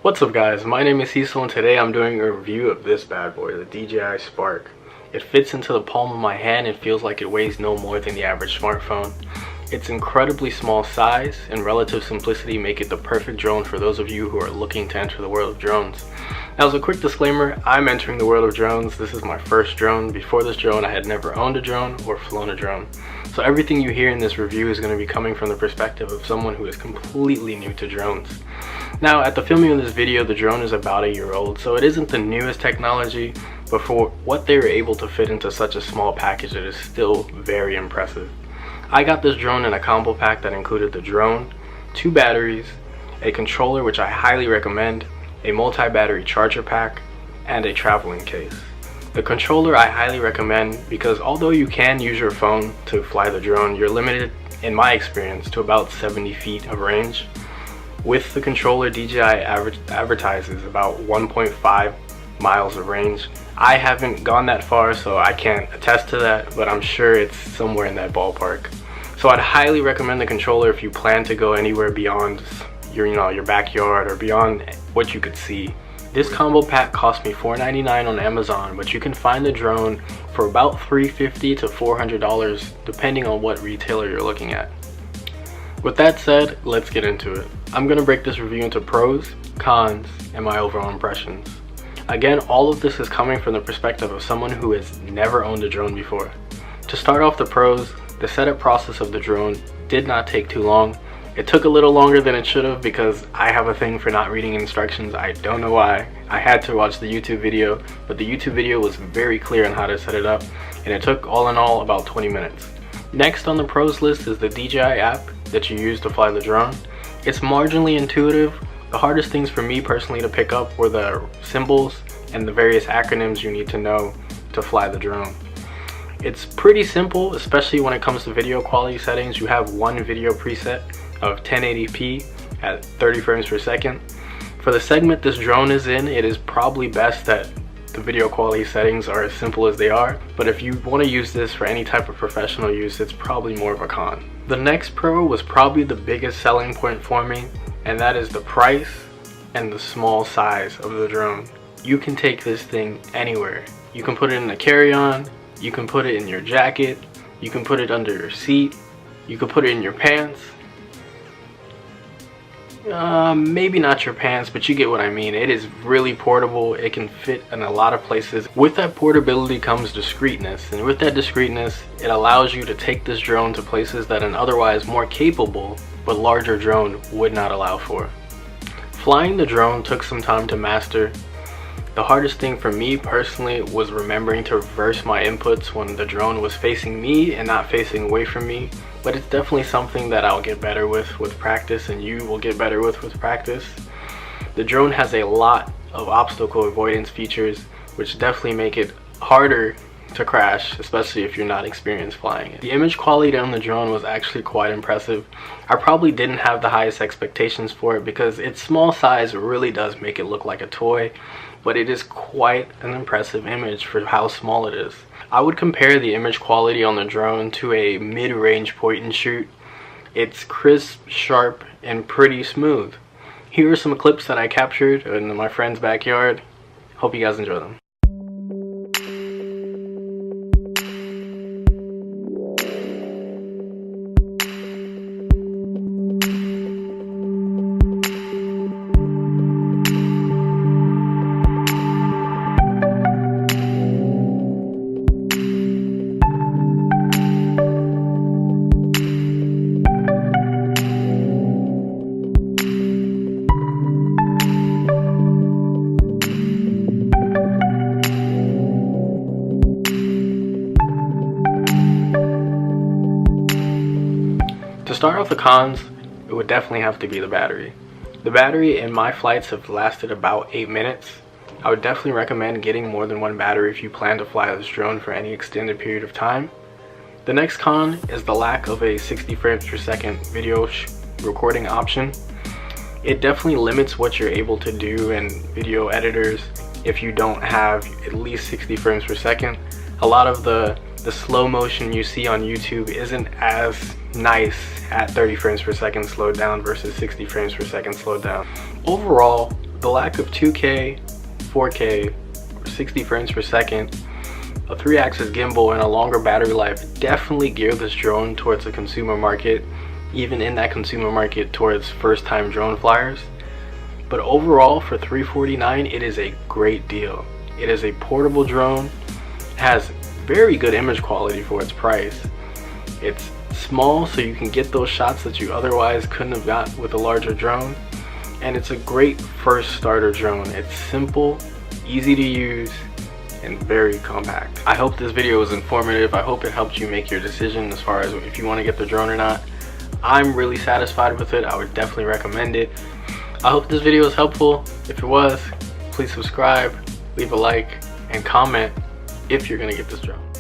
What's up guys, my name is Cecil and today I'm doing a review of this bad boy, the DJI Spark. It fits into the palm of my hand and feels like it weighs no more than the average smartphone. Its incredibly small size and relative simplicity make it the perfect drone for those of you who are looking to enter the world of drones. Now, as a quick disclaimer, I'm entering the world of drones. This is my first drone. Before this drone, I had never owned a drone or flown a drone. So everything you hear in this review is going to be coming from the perspective of someone who is completely new to drones. Now, at the filming of this video, the drone is about a year old, so it isn't the newest technology, but for what they were able to fit into such a small package, it is still very impressive. I got this drone in a combo pack that included the drone, 2 batteries, a controller which I highly recommend, a multi-battery charger pack, and a traveling case. The controller I highly recommend because although you can use your phone to fly the drone, you're limited, in my experience, to about 70 feet of range. With the controller, DJI advertises about 1.5 miles of range. I haven't gone that far, so I can't attest to that, but I'm sure it's somewhere in that ballpark. So I'd highly recommend the controller if you plan to go anywhere beyond your backyard or beyond what you could see. This combo pack cost me $4.99 on Amazon, but you can find the drone for about $350 to $400 depending on what retailer you're looking at. With that said, let's get into it. I'm going to break this review into pros, cons, and my overall impressions. Again, all of this is coming from the perspective of someone who has never owned a drone before. To start off the pros, the setup process of the drone did not take too long. It took a little longer than it should have because I have a thing for not reading instructions. I don't know why. I had to watch the YouTube video, but the YouTube video was very clear on how to set it up, and it took all in all about 20 minutes. Next on the pros list is the DJI app that you use to fly the drone. It's marginally intuitive. The hardest things for me personally to pick up were the symbols and the various acronyms you need to know to fly the drone. It's pretty simple, especially when it comes to video quality settings. You have one video preset of 1080p at 30 frames per second. For the segment this drone is in, it is probably best that the video quality settings are as simple as they are, but if you want to use this for any type of professional use, it's probably more of a con. The next pro was probably the biggest selling point for me, and that is the price and the small size of the drone. You can take this thing anywhere. You can put it in a carry-on, you can put it in your jacket, you can put it under your seat, you can put it in your pants. Maybe not your pants, but you get what I mean. It is really portable. It can fit in a lot of places. With that portability comes discreetness, and with that discreetness, it allows you to take this drone to places that an otherwise more capable but larger drone would not allow for. Flying the drone took some time to master. The hardest thing for me personally was remembering to reverse my inputs when the drone was facing me and not facing away from me, but it's definitely something that I'll get better with practice, and you will get better with practice. The drone has a lot of obstacle avoidance features, which definitely make it harder to crash, especially if you're not experienced flying it. The image quality on the drone was actually quite impressive. I probably didn't have the highest expectations for it because its small size really does make it look like a toy, but it is quite an impressive image for how small it is. I would compare the image quality on the drone to a mid-range point and shoot. It's crisp, sharp, and pretty smooth. Here are some clips that I captured in my friend's backyard. Hope you guys enjoy them. To start off the cons, it would definitely have to be the battery. The battery in my flights have lasted about 8 minutes. I would definitely recommend getting more than one battery if you plan to fly this drone for any extended period of time. The next con is the lack of a 60 frames per second video recording option. It definitely limits what you're able to do in video editors if you don't have at least 60 frames per second. A lot of the slow motion you see on YouTube isn't as nice at 30 frames per second slowed down versus 60 frames per second slowed down. Overall, The lack of 2K, 4K, or 60 frames per second, a 3-axis gimbal, and a longer battery life definitely gear this drone towards a consumer market, even in that consumer market towards first-time drone flyers. But overall, for $349, it is a great deal. It is a portable drone, has very good image quality for its price. It's small, so you can get those shots that you otherwise couldn't have got with a larger drone. And it's a great first starter drone. It's simple, easy to use, and very compact. I hope this video was informative. I hope it helped you make your decision as far as if you want to get the drone or not. I'm really satisfied with it. I would definitely recommend it. I hope this video was helpful. If it was, please subscribe, leave a like, and comment if you're gonna get this drone.